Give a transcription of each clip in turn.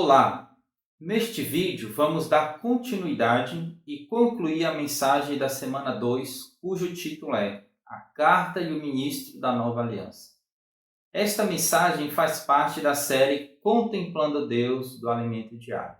Olá! Neste vídeo vamos dar continuidade e concluir a mensagem da semana 2, cujo título é A Carta e o Ministro da Nova Aliança. Esta mensagem faz parte da série Contemplando Deus do Alimento Diário.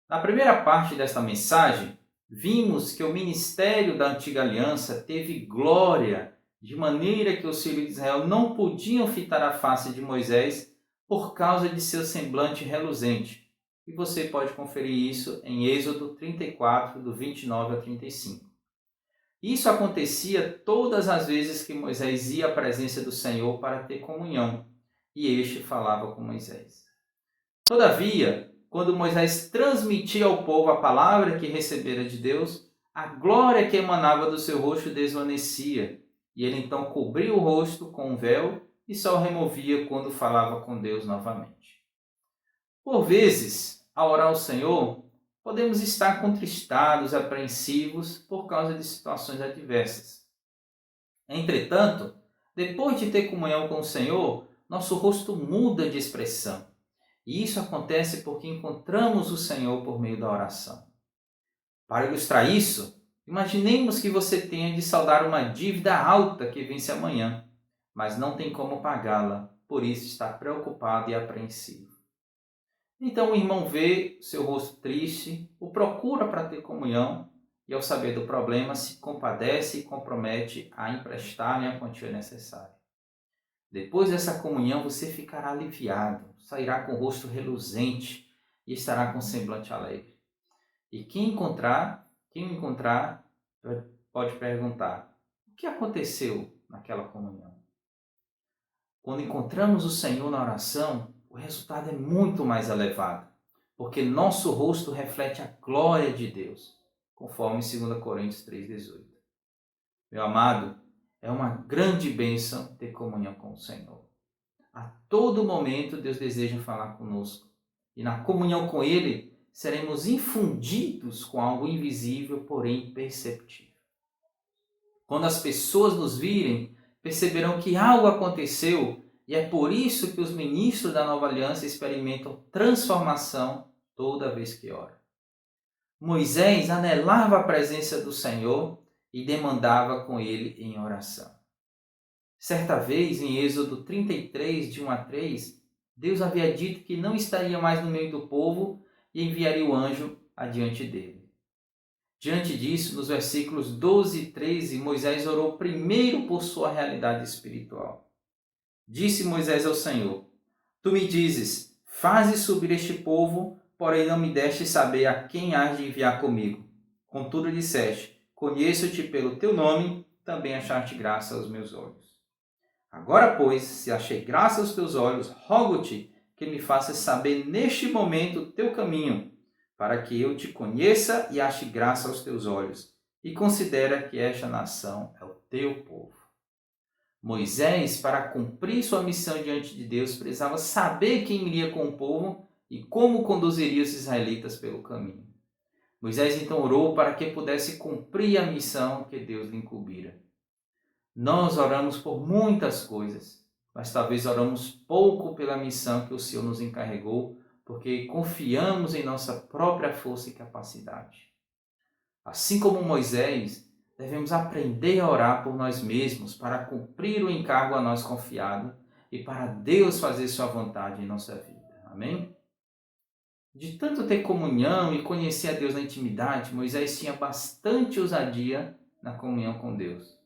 Na primeira parte desta mensagem, vimos que o ministério da Antiga Aliança teve glória, de maneira que os filhos de Israel não podiam fitar a face de Moisés por causa de seu semblante reluzente. E você pode conferir isso em Êxodo 34, do 29 ao 35. Isso acontecia todas as vezes que Moisés ia à presença do Senhor para ter comunhão, e este falava com Moisés. Todavia, quando Moisés transmitia ao povo a palavra que recebera de Deus, a glória que emanava do seu rosto desvanecia, e ele então cobria o rosto com um véu e só o removia quando falava com Deus novamente. Por vezes, ao orar ao Senhor, podemos estar contristados, apreensivos por causa de situações adversas. Entretanto, depois de ter comunhão com o Senhor, nosso rosto muda de expressão. E isso acontece porque encontramos o Senhor por meio da oração. Para ilustrar isso, imaginemos que você tenha de saldar uma dívida alta que vence amanhã, mas não tem como pagá-la, por isso está preocupado e apreensivo. Então o irmão vê seu rosto triste, o procura para ter comunhão e, ao saber do problema, se compadece e compromete a emprestar-lhe a quantia necessária. Depois dessa comunhão, você ficará aliviado, sairá com o rosto reluzente e estará com semblante alegre. E quem o encontrar, pode perguntar: o que aconteceu naquela comunhão? Quando encontramos o Senhor na oração, o resultado é muito mais elevado, porque nosso rosto reflete a glória de Deus, conforme 2 Coríntios 3,18. Meu amado, é uma grande bênção ter comunhão com o Senhor. A todo momento Deus deseja falar conosco. E na comunhão com Ele, seremos infundidos com algo invisível, porém perceptível. Quando as pessoas nos virem, perceberão que algo aconteceu, e é por isso que os ministros da Nova Aliança experimentam transformação toda vez que oram. Moisés anelava a presença do Senhor e demandava com ele em oração. Certa vez, em Êxodo 33, de 1 a 3, Deus havia dito que não estaria mais no meio do povo e enviaria o anjo adiante dele. Diante disso, nos versículos 12 e 13, Moisés orou primeiro por sua realidade espiritual. Disse Moisés ao Senhor: Tu me dizes, faze subir este povo, porém não me deste saber a quem hás de enviar comigo. Contudo disseste, conheço-te pelo teu nome, também achaste graça aos meus olhos. Agora, pois, se achei graça aos teus olhos, rogo-te que me faças saber neste momento o teu caminho, para que eu te conheça e ache graça aos teus olhos, e considera que esta nação é o teu povo. Moisés, para cumprir sua missão diante de Deus, precisava saber quem iria com o povo e como conduziria os israelitas pelo caminho. Moisés então orou para que pudesse cumprir a missão que Deus lhe incumbira. Nós oramos por muitas coisas, mas talvez oramos pouco pela missão que o Senhor nos encarregou, porque confiamos em nossa própria força e capacidade. Assim como Moisés, devemos aprender a orar por nós mesmos para cumprir o encargo a nós confiado e para Deus fazer sua vontade em nossa vida. Amém? De tanto ter comunhão e conhecer a Deus na intimidade, Moisés tinha bastante ousadia na comunhão com Deus.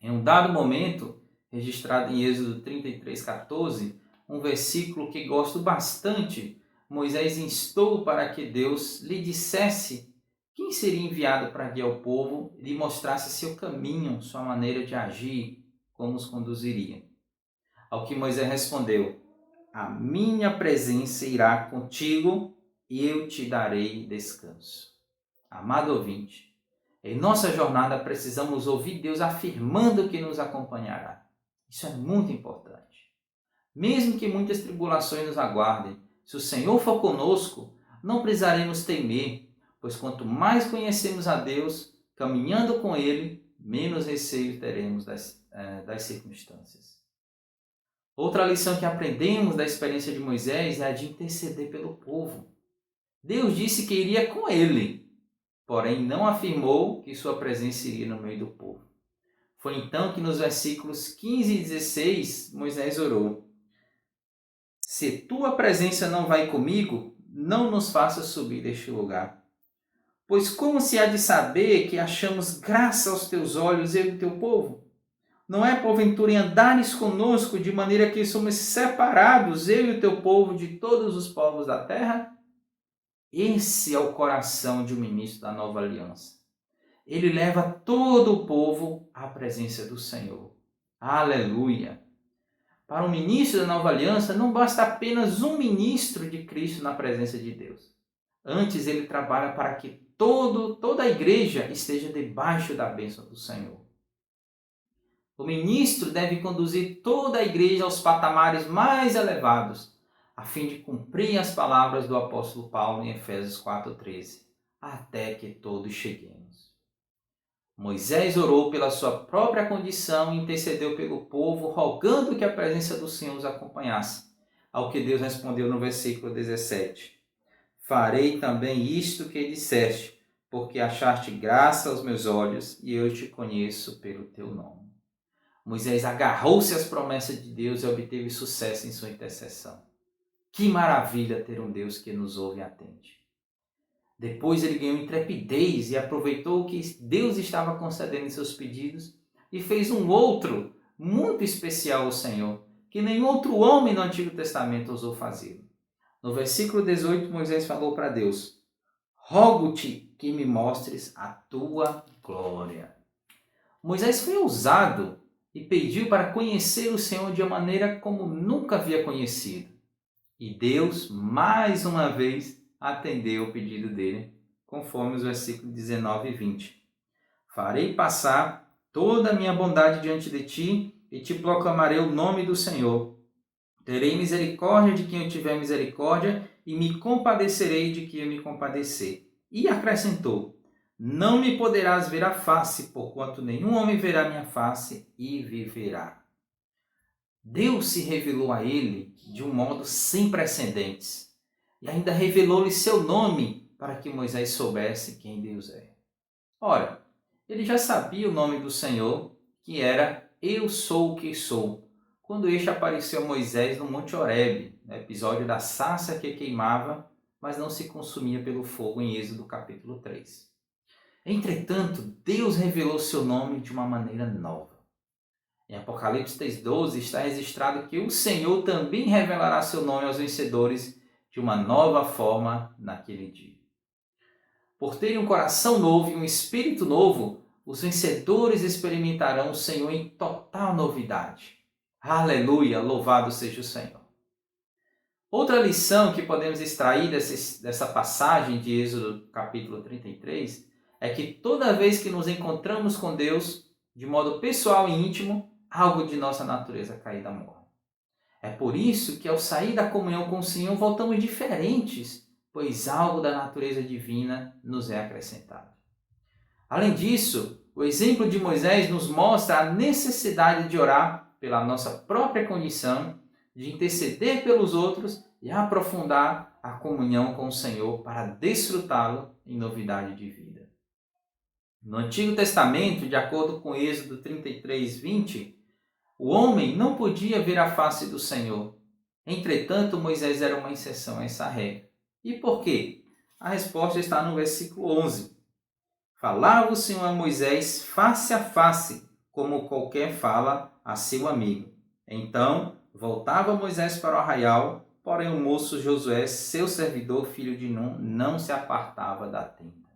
Em um dado momento, registrado em Êxodo 33:14, um versículo que gosto bastante, Moisés instou para que Deus lhe dissesse quem seria enviado para guiar o povo e lhe mostrasse seu caminho, sua maneira de agir, como os conduziria. Ao que Moisés respondeu: a minha presença irá contigo e eu te darei descanso. Amado ouvinte, em nossa jornada precisamos ouvir Deus afirmando que nos acompanhará. Isso é muito importante. Mesmo que muitas tribulações nos aguardem, se o Senhor for conosco, não precisaremos temer, pois quanto mais conhecemos a Deus, caminhando com Ele, menos receio teremos das circunstâncias. Outra lição que aprendemos da experiência de Moisés é a de interceder pelo povo. Deus disse que iria com ele, porém não afirmou que sua presença iria no meio do povo. Foi então que nos versículos 15 e 16 Moisés orou: se tua presença não vai comigo, não nos faça subir deste lugar. Pois como se há de saber que achamos graça aos teus olhos, eu e teu povo? Não é porventura em andares conosco, de maneira que somos separados, eu e o teu povo, de todos os povos da terra? Esse é o coração de um ministro da nova aliança. Ele leva todo o povo à presença do Senhor. Aleluia! Para um ministro da nova aliança, não basta apenas um ministro de Cristo na presença de Deus. Antes, ele trabalha para que toda a igreja esteja debaixo da bênção do Senhor. O ministro deve conduzir toda a igreja aos patamares mais elevados, a fim de cumprir as palavras do apóstolo Paulo em Efésios 4,13, até que todos cheguemos. Moisés orou pela sua própria condição e intercedeu pelo povo, rogando que a presença do Senhor os acompanhasse. Ao que Deus respondeu no versículo 17: farei também isto que disseste, porque achaste graça aos meus olhos e eu te conheço pelo teu nome. Moisés agarrou-se às promessas de Deus e obteve sucesso em sua intercessão. Que maravilha ter um Deus que nos ouve e atende. Depois ele ganhou intrepidez e aproveitou o que Deus estava concedendo em seus pedidos e fez um outro muito especial ao Senhor, que nenhum outro homem no Antigo Testamento ousou fazê-lo. No versículo 18, Moisés falou para Deus: rogo-te que me mostres a tua glória. Moisés foi ousado e pediu para conhecer o Senhor de uma maneira como nunca havia conhecido. E Deus, mais uma vez, atendeu o pedido dele, conforme os versículos 19 e 20. Farei passar toda a minha bondade diante de ti e te proclamarei o nome do Senhor. Terei misericórdia de quem eu tiver misericórdia e me compadecerei de quem eu me compadecer. E acrescentou: não me poderás ver a face, porquanto nenhum homem verá minha face e viverá. Deus se revelou a ele de um modo sem precedentes e ainda revelou-lhe seu nome para que Moisés soubesse quem Deus é. Ora, ele já sabia o nome do Senhor, que era Eu Sou o que Sou, quando este apareceu a Moisés no Monte Horebe, no episódio da sarça que queimava, mas não se consumia pelo fogo, em Êxodo capítulo 3. Entretanto, Deus revelou seu nome de uma maneira nova. Em Apocalipse 3,12 está registrado que o Senhor também revelará seu nome aos vencedores de uma nova forma naquele dia. Por terem um coração novo e um espírito novo, os vencedores experimentarão o Senhor em total novidade. Aleluia! Louvado seja o Senhor! Outra lição que podemos extrair dessa passagem de Êxodo capítulo 33 é que toda vez que nos encontramos com Deus, de modo pessoal e íntimo, algo de nossa natureza caída morre. É por isso que ao sair da comunhão com o Senhor voltamos diferentes, pois algo da natureza divina nos é acrescentado. Além disso, o exemplo de Moisés nos mostra a necessidade de orar pela nossa própria condição, de interceder pelos outros e aprofundar a comunhão com o Senhor para desfrutá-lo em novidade de vida. No Antigo Testamento, de acordo com Êxodo 33, 20, o homem não podia ver a face do Senhor. Entretanto, Moisés era uma exceção a essa regra. E por quê? A resposta está no versículo 11. Falava o Senhor a Moisés face a face, como qualquer fala a seu amigo. Então, voltava Moisés para o arraial, porém o moço Josué, seu servidor, filho de Nun, não se apartava da tenda.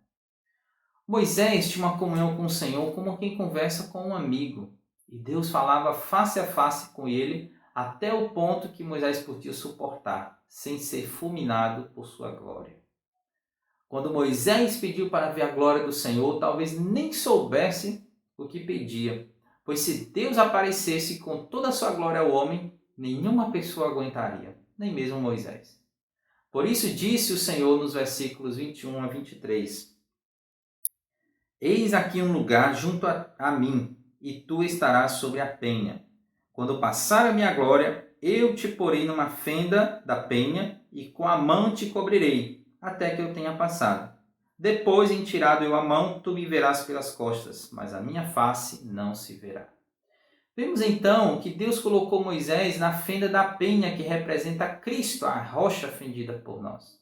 Moisés tinha uma comunhão com o Senhor como quem conversa com um amigo. E Deus falava face a face com ele até o ponto que Moisés podia suportar, sem ser fulminado por sua glória. Quando Moisés pediu para ver a glória do Senhor, talvez nem soubesse o que pedia, pois se Deus aparecesse com toda a sua glória ao homem, nenhuma pessoa aguentaria, nem mesmo Moisés. Por isso disse o Senhor nos versículos 21 a 23: eis aqui um lugar junto a mim, e tu estarás sobre a penha. Quando passar a minha glória, eu te porei numa fenda da penha e com a mão te cobrirei, até que eu tenha passado. Depois, em tirado eu a mão, tu me verás pelas costas, mas a minha face não se verá. Vemos então que Deus colocou Moisés na fenda da penha, que representa Cristo, a rocha fendida por nós.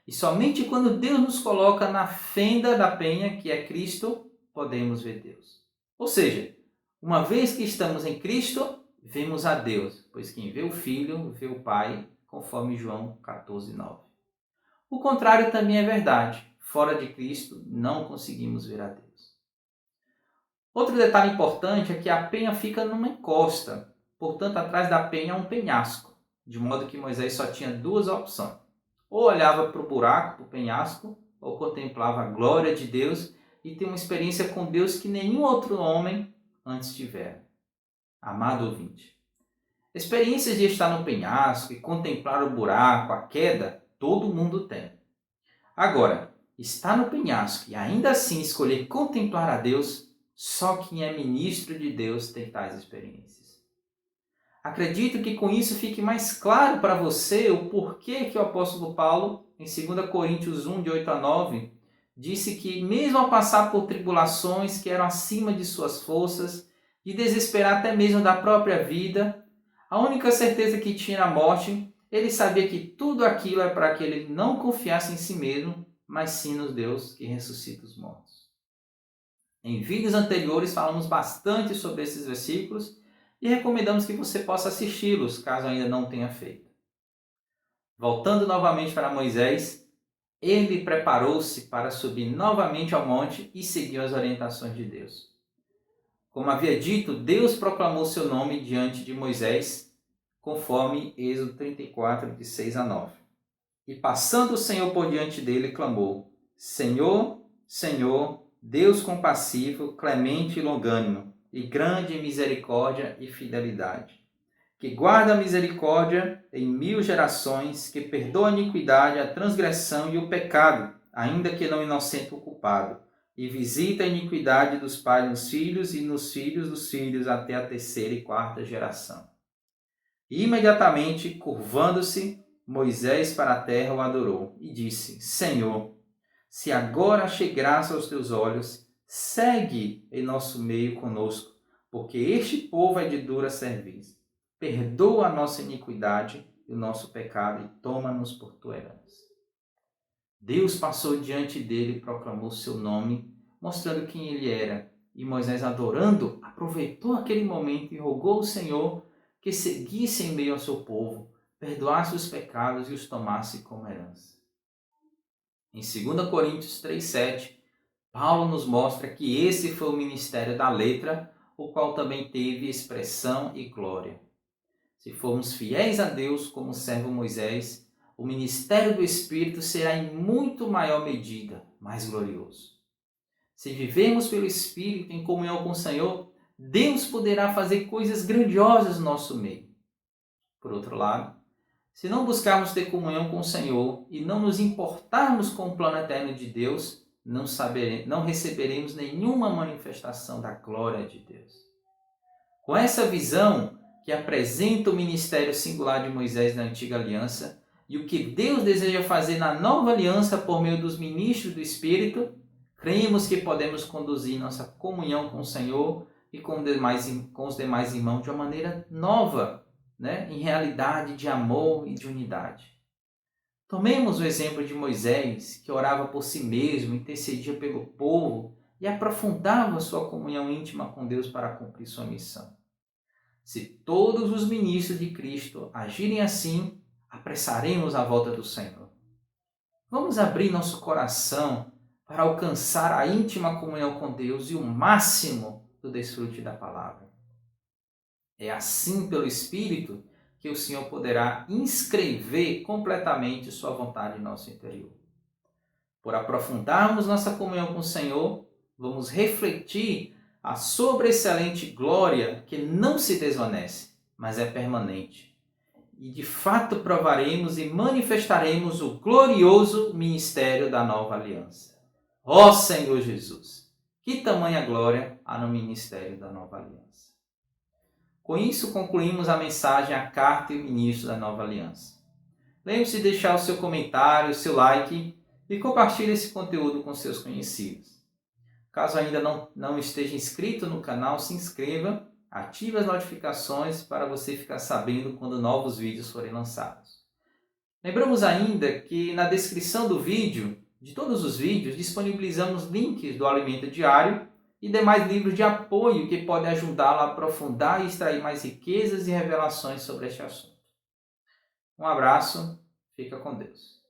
E somente quando Deus nos coloca na fenda da penha, que é Cristo, podemos ver Deus. Ou seja, uma vez que estamos em Cristo, vemos a Deus, pois quem vê o Filho, vê o Pai, conforme João 14:9. O contrário também é verdade. Fora de Cristo, não conseguimos ver a Deus. Outro detalhe importante é que a penha fica numa encosta. Portanto, atrás da penha há um penhasco, de modo que Moisés só tinha duas opções. Ou olhava para o buraco, para o penhasco, ou contemplava a glória de Deus e tem uma experiência com Deus que nenhum outro homem antes tivera. Amado ouvinte, experiências de estar no penhasco e contemplar o buraco, a queda, todo mundo tem. Agora, estar no penhasco e ainda assim escolher contemplar a Deus, só quem é ministro de Deus tem tais experiências. Acredito que com isso fique mais claro para você o porquê que o apóstolo Paulo, em 2 Coríntios 1, de 8 a 9, disse que mesmo ao passar por tribulações que eram acima de suas forças, de desesperar até mesmo da própria vida, a única certeza que tinha na morte, ele sabia que tudo aquilo é para que ele não confiasse em si mesmo, mas sim no Deus que ressuscita os mortos. Em vídeos anteriores falamos bastante sobre esses versículos e recomendamos que você possa assisti-los, caso ainda não tenha feito. Voltando novamente para Moisés, ele preparou-se para subir novamente ao monte e seguiu as orientações de Deus. Como havia dito, Deus proclamou seu nome diante de Moisés, conforme Êxodo 34, de 6 a 9. E passando o Senhor por diante dele, clamou: Senhor, Senhor, Deus compassivo, clemente e longânimo, e grande em misericórdia e fidelidade, que guarda a misericórdia em 1000 gerações, que perdoa a iniquidade, a transgressão e o pecado, ainda que não inocente o culpado, e visita a iniquidade dos pais nos filhos e nos filhos dos filhos até a 3ª e 4ª geração. E imediatamente, curvando-se, Moisés para a terra o adorou e disse: Senhor, se agora achei graça aos teus olhos, segue em nosso meio conosco, porque este povo é de dura cerviz. Perdoa a nossa iniquidade e o nosso pecado e toma-nos por tua herança. Deus passou diante dele e proclamou seu nome, mostrando quem ele era. E Moisés, adorando, aproveitou aquele momento e rogou ao Senhor que seguisse em meio ao seu povo, perdoasse os pecados e os tomasse como herança. Em 2 Coríntios 3,7, Paulo nos mostra que esse foi o ministério da letra, o qual também teve expressão e glória. Se formos fiéis a Deus como servo Moisés, o ministério do Espírito será em muito maior medida mais glorioso. Se vivermos pelo Espírito em comunhão com o Senhor, Deus poderá fazer coisas grandiosas no nosso meio. Por outro lado, se não buscarmos ter comunhão com o Senhor e não nos importarmos com o plano eterno de Deus, não receberemos nenhuma manifestação da glória de Deus. Com essa visão que apresenta o ministério singular de Moisés na antiga aliança e o que Deus deseja fazer na nova aliança por meio dos ministros do Espírito, cremos que podemos conduzir nossa comunhão com o Senhor e com os demais irmãos de uma maneira nova, em realidade de amor e de unidade. Tomemos o exemplo de Moisés, que orava por si mesmo, intercedia pelo povo e aprofundava sua comunhão íntima com Deus para cumprir sua missão. Se todos os ministros de Cristo agirem assim, apressaremos a volta do Senhor. Vamos abrir nosso coração para alcançar a íntima comunhão com Deus e o máximo do desfrute da palavra. É assim, pelo Espírito, que o Senhor poderá inscrever completamente sua vontade em nosso interior. Por aprofundarmos nossa comunhão com o Senhor, vamos refletir a sobreexcelente glória que não se desvanece, mas é permanente. E de fato provaremos e manifestaremos o glorioso ministério da nova aliança. Ó Senhor Jesus, que tamanha glória há no ministério da nova aliança. Com isso, concluímos a mensagem, a carta e o ministro da Nova Aliança. Lembre-se de deixar o seu comentário, o seu like e compartilhe esse conteúdo com seus conhecidos. Caso ainda não esteja inscrito no canal, se inscreva, ative as notificações para você ficar sabendo quando novos vídeos forem lançados. Lembramos ainda que na descrição do vídeo, de todos os vídeos, disponibilizamos links do Alimento Diário e demais livros de apoio que podem ajudá-lo a aprofundar e extrair mais riquezas e revelações sobre este assunto. Um abraço, fica com Deus.